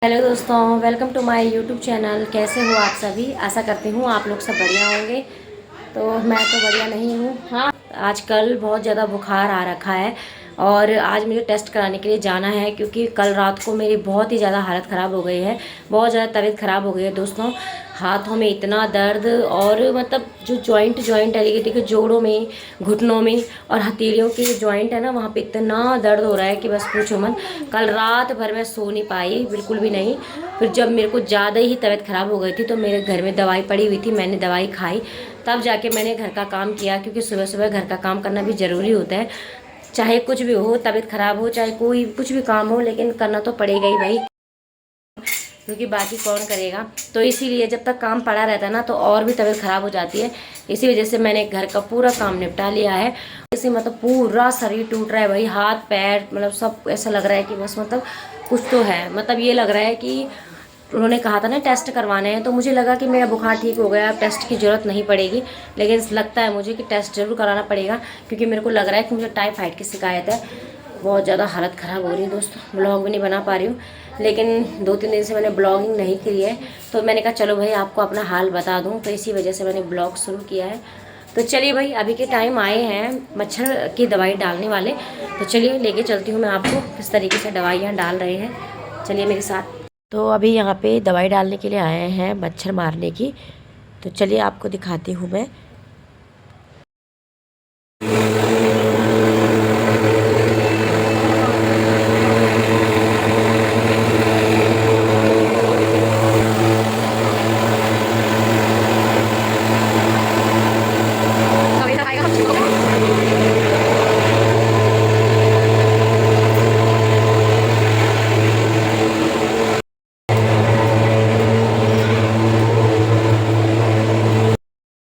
Hello दोस्तों, welcome to my YouTube channel. कैसे हो आप सभी? आशा करती हूँ आप लोग सब बढ़िया होंगे। तो मैं तो बढ़िया नहीं हूँ। हाँ, आजकल बहुत ज़्यादा बुखार आ रखा है और आज मुझे टेस्ट कराने के लिए जाना है क्योंकि कल रात को मेरी बहुत ही ज़्यादा हालत ख़राब हो गई है। बहुत ज़्यादा तबीयत ख़राब हो गई है दोस्तों। हाथों में इतना दर्द और मतलब जो जॉइंट है, देखिए जोड़ों में, घुटनों में और हथेलियों के जो जॉइंट है ना, वहाँ पे इतना दर्द हो रहा है कि बस पूछो मत। कल रात भर मैं सो नहीं पाई, बिल्कुल भी नहीं। फिर जब मेरे को ज़्यादा ही तबीयत ख़राब हो गई थी तो मेरे घर में दवाई पड़ी हुई थी, मैंने दवाई खाई, तब जाके मैंने घर का काम किया क्योंकि सुबह सुबह घर का काम करना भी ज़रूरी होता है। चाहे कुछ भी हो, तबीयत ख़राब हो, चाहे कोई कुछ भी काम हो, लेकिन करना तो पड़ेगा ही भाई, क्योंकि बाकी कौन करेगा। तो इसीलिए जब तक काम पड़ा रहता है ना तो और भी तबीयत ख़राब हो जाती है। इसी वजह से मैंने घर का पूरा काम निपटा लिया है। इसे मतलब पूरा शरीर टूट रहा है भाई, हाथ पैर मतलब सब ऐसा लग रहा है कि बस मतलब कुछ तो है। मतलब ये लग रहा है कि उन्होंने कहा था ना टेस्ट करवाने हैं, तो मुझे लगा कि मेरा बुखार ठीक हो गया, अब टेस्ट की ज़रूरत नहीं पड़ेगी। लेकिन लगता है मुझे कि टेस्ट ज़रूर कराना पड़ेगा क्योंकि मेरे को लग रहा है कि मुझे टाइफाइड की शिकायत है। बहुत ज़्यादा हालत ख़राब हो रही है दोस्तों, ब्लॉग भी नहीं बना पा रही हूँ। लेकिन 2-3 दिन से मैंने ब्लॉगिंग नहीं की है, तो मैंने कहा चलो भाई आपको अपना हाल बता दूँ, तो इसी वजह से मैंने ब्लॉग शुरू किया है। तो चलिए भाई, अभी के टाइम आए हैं मच्छर की दवाई डालने वाले, तो चलिए लेके चलती हूँ मैं आपको किस तरीके से दवाइयाँ डाल रहे हैं। चलिए मेरे साथ। तो अभी यहाँ पे दवाई डालने के लिए आए हैं मच्छर मारने की, तो चलिए आपको दिखाती हूँ मैं।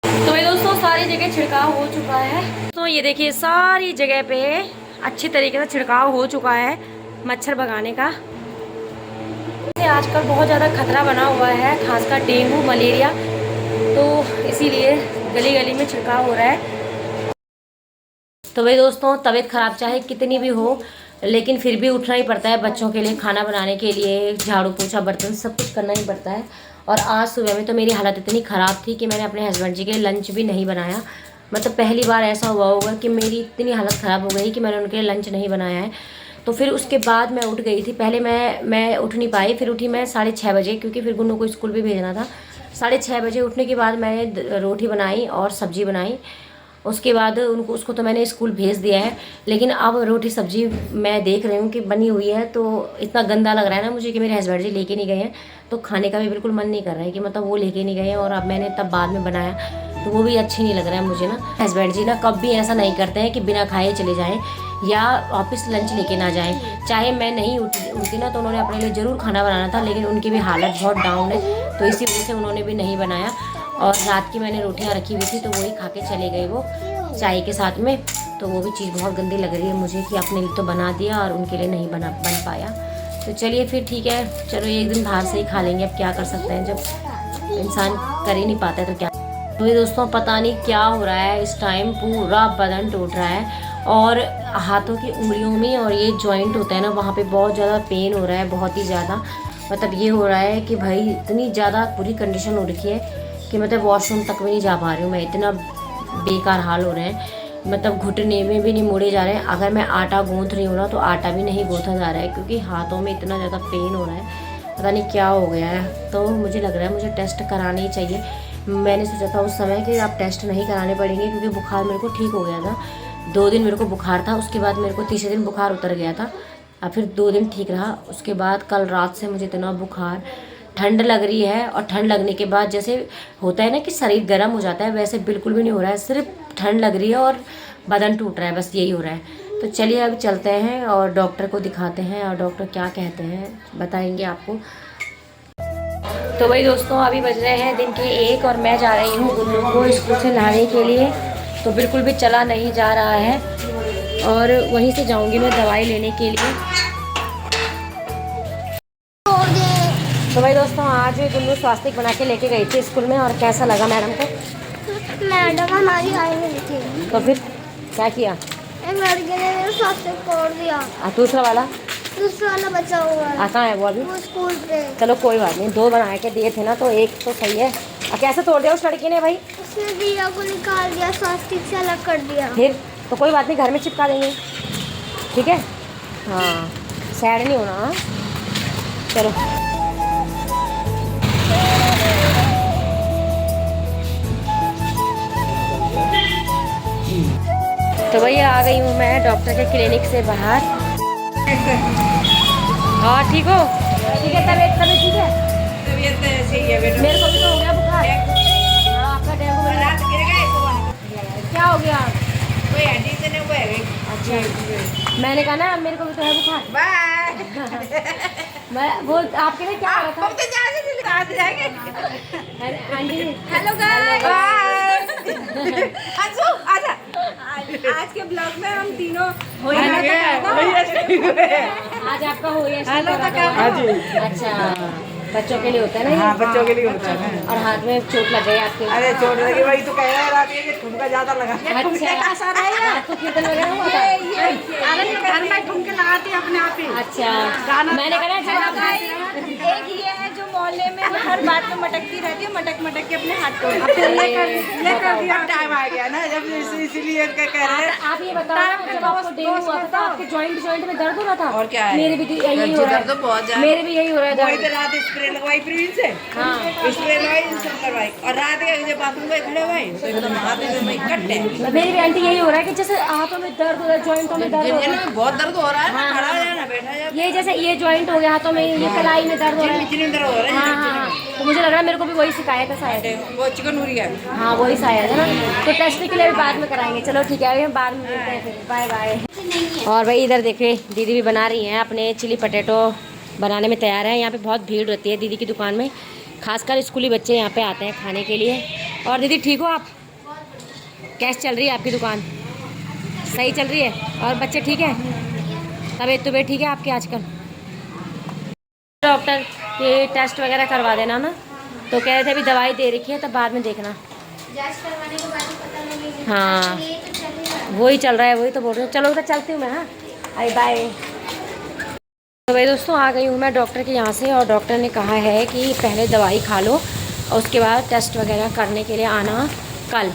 तो ये दोस्तों सारी जगह छिड़काव हो चुका है। तो ये देखिए सारी जगह पे अच्छी तरीके से छिड़काव हो चुका है मच्छर भगाने का। आजकल बहुत ज़्यादा खतरा बना हुआ है, खासकर डेंगू मलेरिया, तो इसीलिए गली गली में छिड़काव हो रहा है। तो भाई दोस्तों, तबीयत ख़राब चाहे कितनी भी हो, लेकिन फिर भी उठना ही पड़ता है बच्चों के लिए, खाना बनाने के लिए, झाड़ू पोछा बर्तन सब कुछ करना ही पड़ता है। और आज सुबह में तो मेरी हालत इतनी ख़राब थी कि मैंने अपने हस्बैंड जी के लिए लंच भी नहीं बनाया। मतलब पहली बार ऐसा हुआ होगा कि मेरी इतनी हालत ख़राब हो गई कि मैंने उनके लिए लंच नहीं बनाया है। तो फिर उसके बाद मैं उठ गई थी। पहले मैं उठ नहीं पाई, फिर उठी मैं 6:30 बजे, क्योंकि फिर गुन्नू को स्कूल भी भेजना था। 6:30 बजे उठने के बाद मैंने रोटी बनाई और सब्ज़ी बनाई। उसके बाद उसको तो मैंने स्कूल भेज दिया है। लेकिन अब रोटी सब्जी मैं देख रही हूँ कि बनी हुई है, तो इतना गंदा लग रहा है ना मुझे कि मेरे हस्बैंड जी लेके नहीं गए हैं, तो खाने का भी बिल्कुल मन नहीं कर रहा है कि मतलब वो लेके नहीं गए हैं और अब मैंने तब बाद में बनाया, तो वो भी अच्छी नहीं लग रहा है मुझे ना। हस्बैंड जी ना कभी भी ऐसा नहीं करते हैं कि बिना खाए चले जाएँ या ऑफिस लंच लेके ना जाएँ। चाहे मैं नहीं उठती ना तो उन्होंने अपने लिए ज़रूर खाना बनाना था, लेकिन उनकी भी हालत बहुत डाउन है, तो इसी वजह से उन्होंने भी नहीं बनाया। और रात की मैंने रोटियां रखी हुई थी तो वही खा के चले गए वो चाय के साथ में। तो वो भी चीज़ बहुत गंदी लग रही है मुझे कि अपने लिए तो बना दिया और उनके लिए नहीं बन पाया। तो चलिए फिर ठीक है, चलो एक दिन बाहर से ही खा लेंगे, अब क्या कर सकते हैं, जब इंसान कर ही नहीं पाता है तो क्या। तो ये दोस्तों पता नहीं क्या हो रहा है, इस टाइम पूरा बदन टूट रहा है और हाथों की उंगलियों में और ये जॉइंट होता है ना, वहाँ पे बहुत ज़्यादा पेन हो रहा है, बहुत ही ज़्यादा। मतलब ये हो रहा है कि भाई इतनी ज़्यादा बुरी कंडीशन हो रखी है कि मतलब वॉशरूम तक भी नहीं जा पा रही हूँ मैं, इतना बेकार हाल हो रहे हैं। मतलब घुटने में भी नहीं मोड़े जा रहे हैं, अगर मैं आटा गूँथ रही हूँ ना तो आटा भी नहीं गूँथा जा रहा है क्योंकि हाथों में इतना ज़्यादा पेन हो रहा है, पता नहीं क्या हो गया है। तो मुझे लग रहा है मुझे टेस्ट कराने ही चाहिए। मैंने सोचा था उस समय कि आप टेस्ट नहीं कराने पड़ेंगे क्योंकि बुखार मेरे को ठीक हो गया था। 2 दिन मेरे को बुखार था, उसके बाद मेरे को तीसरे दिन बुखार उतर गया था, और फिर 2 दिन ठीक रहा। उसके बाद कल रात से मुझे इतना बुखार, ठंड लग रही है, और ठंड लगने के बाद जैसे होता है ना कि शरीर गर्म हो जाता है, वैसे बिल्कुल भी नहीं हो रहा है, सिर्फ ठंड लग रही है और बदन टूट रहा है, बस यही हो रहा है। तो चलिए अब चलते हैं और डॉक्टर को दिखाते हैं और डॉक्टर क्या कहते हैं बताएंगे आपको। तो वही दोस्तों, अभी बज रहे हैं दिन के 1 और मैं जा रही हूँ गुन्नू को स्कूल से लाने के लिए। तो बिल्कुल भी चला नहीं जा रहा है और वहीं से जाऊँगी मैं दवाई लेने के लिए। तो भाई दोस्तों, आज गुन्नू स्वास्तिक बना के लेके गई थी स्कूल में, और कैसा लगा मैडम को? मैडम हमारी आई नहीं थी। तो फिर क्या किया? एक लड़के ने मेरे स्वास्तिक तोड़ दिया। दूसरा वाला? दूसरा वाला बचा हुआ है, कहाँ है वो अभी? वो स्कूल पे। चलो कोई बात नहीं, 2 बना के दिए थे ना तो एक तो सही है। कैसे तोड़ दिया उस लड़की ने भाई? उसने दिया को निकाल दिया, स्वास्तिक से अलग कर दिया। फिर तो कोई बात नहीं, घर में चिपका देंगे, ठीक है। हाँ, सैड नहीं होना। हाँ चलो। तो भैया आ गई हूँ मैं डॉक्टर के क्लिनिक से बाहर। हाँ ठीक हो? ठीक है, तबीयत ठीक है? तबीयत सही है बेटा। मेरे को भी तो हो गया बुखार। हाँ आपका डेंगू में रात गिर गए तो क्या हो गया? कोई हड्डी से नहीं हुआ है। अच्छा, मैंने कहा ना मेरे को भी तो है बुखार। बाय। मैं वो आपके लिए क्या रखा? हम तो कहाँ से जाएंगे? Aunty hello guys. Bye. Anshu आजा। आज के ब्लॉग में हम तीनों हो आज आपका हो या हेलो तक अच्छा, बच्चों के लिए होता है ना ये? हाँ बच्चों के लिए होता है। और हाथ में चोट लग गई आपके? अरे चोट लगी वही तो कह रहा है, रात में ठुमका ज्यादा लगा। अच्छा, आपको कीर्तन वगैरह हुआ था? घर में ठुमके लगाती है अपने आप ही। अच्छा, मैंने कहा जब आप एक ये है जो मोहल्ले में हर बात में मटकती रहती है, मटक मटक के अपने हाथ को लेकर दिया टाइम आ गया ना जब इसीलिए कह रहे हैं। आप ये बताओ ना, जब आपको डेंगू हुआ था आपके जॉइंट में दर्द हो रहा था? और क्या है? मेरे भी यही हो रहा है, दर्द तो बहुत ज्यादा। मेरे भी यही हो रहा है वही दर्द। तो रात स्प्रे लगवाई प्रिंस से। हाँ, स्प्रे लगवाई इंजेक्शन करवाई और रात के जब बाथरूम में खड़े हुए तो एकदम हाथ में भाई कट है। मेरी भी आंटी यही हो रहा है कि जैसे हाथों में दर्द हो रहा है, जॉइंटों में दर्द हो रहा है। बहुत दर्द हो रहा है। हाँ, खड़ा हो जाना बैठा जा। ये जैसे ये जॉइंट हो गया हाथों में, ये कलाई में दर्द हो रहा है। इतनी दर्द हो रहा हाँ हाँ हाँ, तो मुझे लग रहा है मेरे को भी वही शिकायत है शायद। है। वो चिकनगुनिया है। हाँ वही शायद है ना, तो टेस्ट के लिए भी बाद में कराएंगे। चलो ठीक है, हम बाद में मिलते हैं फिर, बाय बाय। और भाई इधर देखिए दीदी भी बना रही हैं अपने चिली पटेटो, बनाने में तैयार है। यहाँ पे बहुत भीड़ होती है दीदी की दुकान में, खासकर स्कूली बच्चे यहाँ पे आते हैं खाने के लिए। और दीदी ठीक हो आप? कैसे चल रही है आपकी दुकान? सही चल रही है? और बच्चे ठीक है? तबीयत ठीक है आपकी आजकल? डॉक्टर ये टेस्ट वगैरह करवा देना ना, तो कह रहे थे अभी दवाई दे रखी है तब बाद में देखना। जांच करवाने के बाद ही पता लगेगा। हाँ ये तो चलेगा। वही चल रहा है, वही तो बोल रही हूँ। चलो उधर चलती हूँ मैं। हाँ बाय बाय। तो भाई दोस्तों आ गई हूँ मैं डॉक्टर के यहाँ से, और डॉक्टर ने कहा है कि पहले दवाई खा लो और उसके बाद टेस्ट वगैरह करने के लिए आना कल।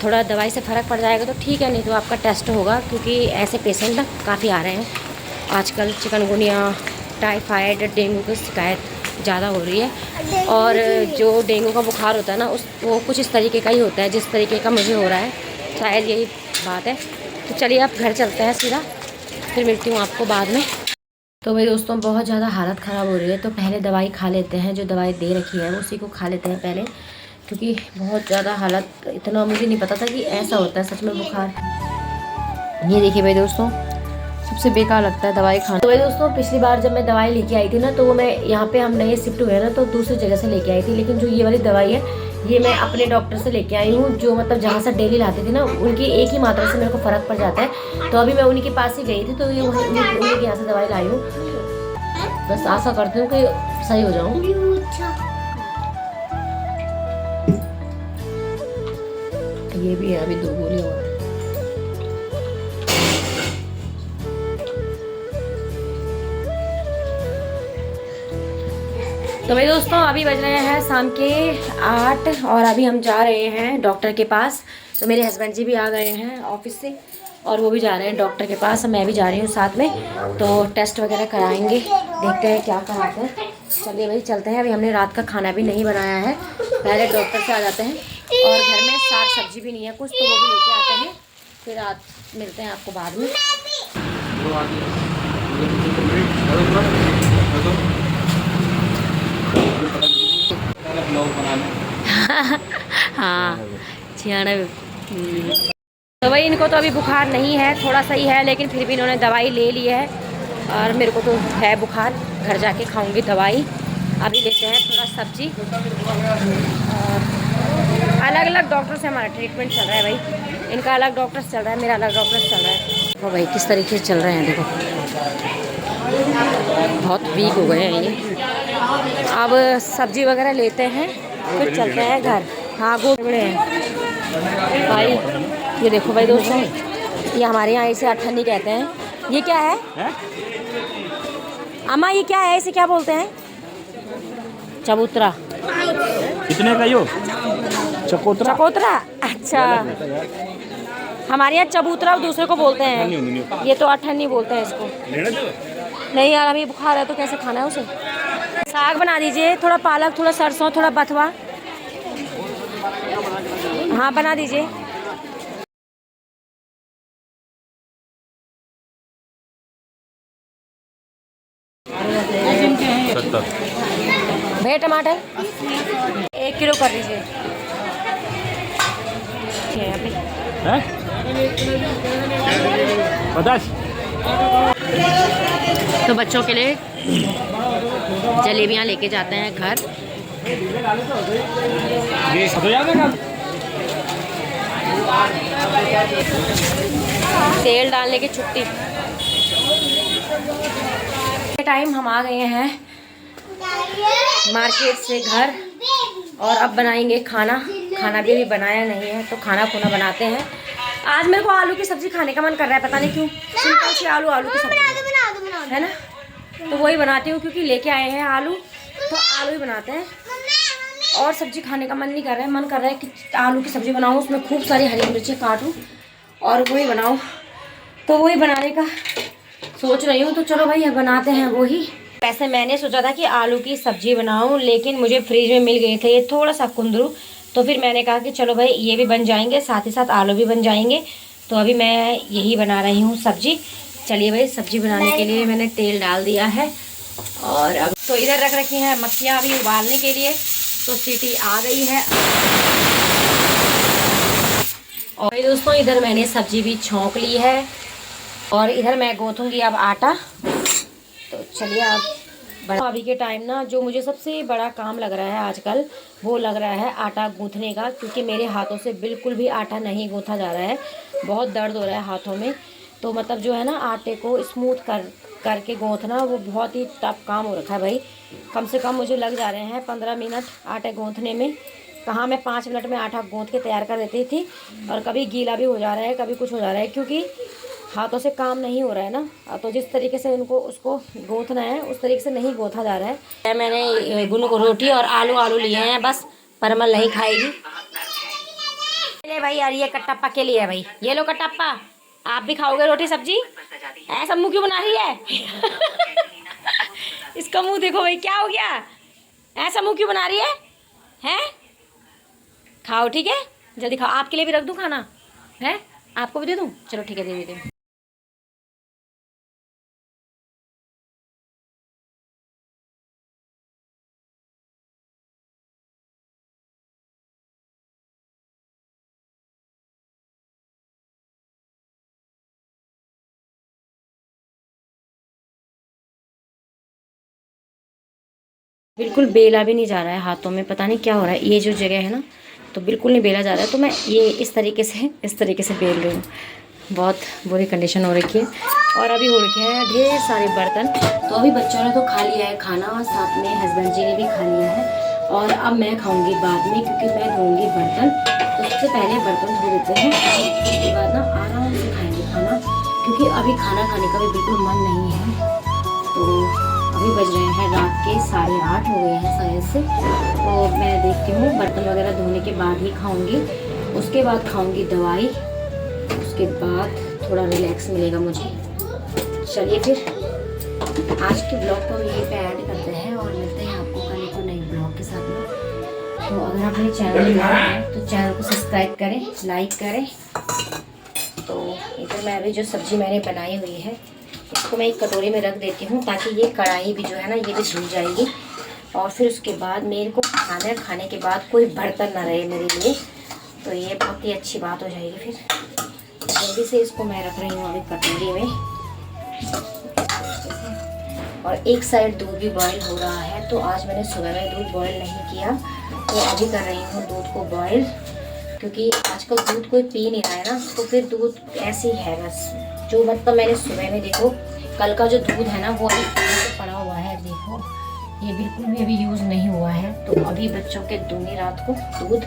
थोड़ा दवाई से फ़र्क पड़ जाएगा तो ठीक है, नहीं तो आपका टेस्ट होगा, क्योंकि ऐसे पेशेंट ना काफ़ी आ रहे हैं आजकल। चिकनगुनिया, टाइफाइड, डेंगू की शिकायत ज़्यादा हो रही है। और जो डेंगू का बुखार होता है ना वो कुछ इस तरीके का ही होता है जिस तरीके का मुझे हो रहा है, शायद यही बात है। तो चलिए आप घर चलते हैं सीधा, फिर मिलती हूँ आपको बाद में। तो भाई दोस्तों बहुत ज़्यादा हालत ख़राब हो रही है, तो पहले दवाई खा लेते हैं, जो दवाई दे रखी है उसी को खा लेते हैं पहले, क्योंकि बहुत ज़्यादा हालत, इतना मुझे नहीं पता था कि ऐसा होता है सच में बुखार। ये देखिए भाई दोस्तों, सबसे बेकार लगता है दवाई खाना। तो भाई दोस्तों पिछली बार जब मैं दवाई लेके आई थी ना, तो वो मैं यहाँ पे हम नए शिफ्ट हुए ना, तो दूसरी जगह से लेके आई थी। लेकिन जो ये वाली दवाई है ये मैं अपने डॉक्टर से लेके आई हूँ, जो मतलब जहाँ से डेली लाती थी ना, उनकी एक ही मात्रा से मेरे को फ़र्क पड़ जाता है। तो अभी मैं उन्हीं के पास ही गई थी, तो ये उन्हीं के यहाँ से दवाई लाई हूँ। बस आशा करती हूँ कि सही हो जाऊँ। ये भी है, अभी 2 गोली और। तो भाई दोस्तों अभी बज रहे हैं शाम के 8 और अभी हम जा रहे हैं डॉक्टर के पास। तो मेरे हस्बैंड जी भी आ गए हैं ऑफिस से और वो भी जा रहे हैं डॉक्टर के पास, मैं भी जा रही हूँ साथ में। तो टेस्ट वगैरह कराएंगे, देखते हैं क्या कराते हैं। चलिए भाई चलते हैं। अभी हमने रात का खाना भी नहीं बनाया है, पहले डॉक्टर से आ जाते हैं। और घर में साग सब्जी भी नहीं है कुछ, तो वो भी लेके आते हैं, फिर रात मिलते हैं आपको बाद में। हाँ तो भाई इनको तो अभी बुखार नहीं है, थोड़ा सा ही है, लेकिन फिर भी इन्होंने दवाई ले ली है। और मेरे को तो है बुखार, घर जाके खाऊंगी दवाई। अभी लेते हैं थोड़ा सब्जी। और अलग अलग डॉक्टर से हमारा ट्रीटमेंट चल रहा है भाई, इनका अलग डॉक्टर चल रहा है, मेरा अलग डॉक्टर चल रहा है। देखो भाई किस तरीके से चल रहे हैं, देखो बहुत वीक हो गए हैं ये। अब सब्जी वगैरह लेते हैं फिर चलते हैं घर। हाँ गोबड़े हैं भाई, ये देखो भाई दोस्तों, ये हमारे यहाँ इसे अठन्नी कहते हैं। ये क्या है? अम्मा ये क्या है, इसे क्या बोलते हैं? चबूतरा। कितने का यो? चकोतरा। चकोतरा, अच्छा। हमारे यहाँ चबूतरा दूसरे को बोलते हैं, ये तो अठन्नी बोलते हैं इसको। नहीं यार, अभी बुखार है तो कैसे खाना है उसे। साग बना दीजिए, थोड़ा पालक, थोड़ा सरसों, थोड़ा बथुआ। हाँ बना दीजिए। भैया टमाटर 1 किलो कर दीजिए। हैं? 50। तो बच्चों के लिए जलेबियाँ लेके जाते हैं घर। तेल डालने की छुट्टी टाइम हम आ गए हैं मार्केट से घर, और अब बनाएंगे खाना। खाना भी बनाया नहीं है तो खाना खुना बनाते हैं। आज मेरे को आलू की सब्जी खाने का मन कर रहा है, पता नहीं क्यों। सिंपल सी आलू की सब्जी है ना, तो वही बनाती हूँ क्योंकि लेके आए हैं आलू, तो आलू ही बनाते हैं। और सब्जी खाने का मन नहीं कर रहा है, मन कर रहा है कि आलू की सब्जी बनाऊँ, उसमें खूब सारी हरी मिर्ची काटूँ और वही बनाऊँ। तो वही बनाने का सोच रही हूँ, तो चलो भाई बनाते हैं वही। वैसे मैंने सोचा था कि आलू की सब्जी बनाऊँ, लेकिन मुझे फ्रिज में मिल गए थे ये थोड़ा सा कुंदरू, तो फिर मैंने कहा कि चलो भाई ये भी बन जाएंगे, साथ ही साथ आलू भी बन जाएंगे। तो अभी मैं यही बना रही हूँ सब्जी। चलिए भाई, सब्जी बनाने के लिए मैंने तेल डाल दिया है, और अब तो इधर रख रखी हैं मक्खियाँ अभी उबालने के लिए। तो सीटी आ गई है। और दोस्तों इधर मैंने सब्जी भी छौंक ली है, और इधर मैं गूँथूँगी अब आटा। तो चलिए अब अभी के टाइम ना जो मुझे सबसे बड़ा काम लग रहा है आजकल, वो लग रहा है आटा गूँथने का, क्योंकि मेरे हाथों से बिल्कुल भी आटा नहीं गूँथा जा रहा है। बहुत दर्द हो रहा है हाथों में। तो मतलब जो है ना, आटे को स्मूथ करके गूँथना वो बहुत ही टफ काम हो रखा है भाई। कम से कम मुझे लग जा रहे हैं 15 मिनट आटे गूँथने में। कहाँ मैं 5 मिनट में आटा गूँथ के तैयार कर देती थी, और कभी गीला भी हो जा रहा है, कभी कुछ हो जा रहा है, क्योंकि हाथों से काम नहीं हो रहा है ना। तो जिस तरीके से उसको गूँथना है उस तरीके से नहीं गूँथा जा रहा है। मैंने गुनू को रोटी और आलू लिए हैं, बस परमल नहीं खाएगी। ले भाई यार, ये कट्टप्पा के लिए है भाई, ये लो कट्टप्पा, आप भी खाओगे रोटी सब्जी? ऐसा मुँह क्यों बना रही है? इसका मुँह देखो भाई, क्या हो गया? ऐसा मुँह क्यों बना रही है? हैं? खाओ, ठीक है, जल्दी खाओ। आपके लिए भी रख दूँ खाना है? आपको भी दे दूँ? चलो ठीक है, दे देती हूँ। बिल्कुल बेला भी नहीं जा रहा है हाथों में, पता नहीं क्या हो रहा है। ये जो जगह है ना, तो बिल्कुल नहीं बेला जा रहा है। तो मैं ये इस तरीके से बेल रही हूँ। बहुत बुरी कंडीशन हो रखी है, और अभी हो रखे हैं ढेर सारे बर्तन। तो अभी बच्चों ने तो खा लिया है खाना, और साथ में हस्बैंड जी ने भी खा लिया है, और अब मैं खाऊंगी बाद में, क्योंकि मैं धोऊंगी बर्तन। तो सबसे पहले बर्तन धो देते हैं, उसके बाद ना आराम से खाएंगे खाना, क्योंकि अभी खाना खाने का भी बिल्कुल मन नहीं है। तो अभी बज रहे हैं रात के 8:30 हो गए हैं शायद से। तो मैं देखती हूँ बर्तन वगैरह धोने के बाद ही खाऊंगी, उसके बाद खाऊंगी दवाई, उसके बाद थोड़ा रिलैक्स मिलेगा मुझे। चलिए फिर आज के ब्लॉग को यहीं पे ऐड करते हैं, और मिलते हैं आपको कल एक नए ब्लॉग के साथ में। तो अगर आप मेरे चैनल में नए हैं तो चैनल को सब्सक्राइब करें, लाइक करें। तो इधर मैं अभी जो सब्ज़ी मैंने बनाई हुई है, इसको मैं एक कटोरी में रख देती हूँ, ताकि ये कढ़ाई भी जो है ना, ये भी धुल जाएगी। और फिर उसके बाद मेरे को खाने के बाद कोई बर्तन ना रहे मेरे लिए, तो ये बहुत ही अच्छी बात हो जाएगी। फिर जल्दी से इसको मैं रख रही हूँ अभी कटोरी में। और एक साइड दूध भी बॉयल हो रहा है, तो आज मैंने सुबह में दूध बॉयल नहीं किया, तो अभी कर रही हूँ दूध को बॉयल, क्योंकि आजकल दूध कोई पी नहीं रहा है ना, तो फिर दूध ऐसे ही है बस। जो मतलब मैंने सुबह में, देखो कल का जो दूध है ना, वो अभी पड़ा हुआ है, देखो ये बिल्कुल भी अभी यूज़ नहीं हुआ है। तो अभी बच्चों के दूंगी रात को दूध।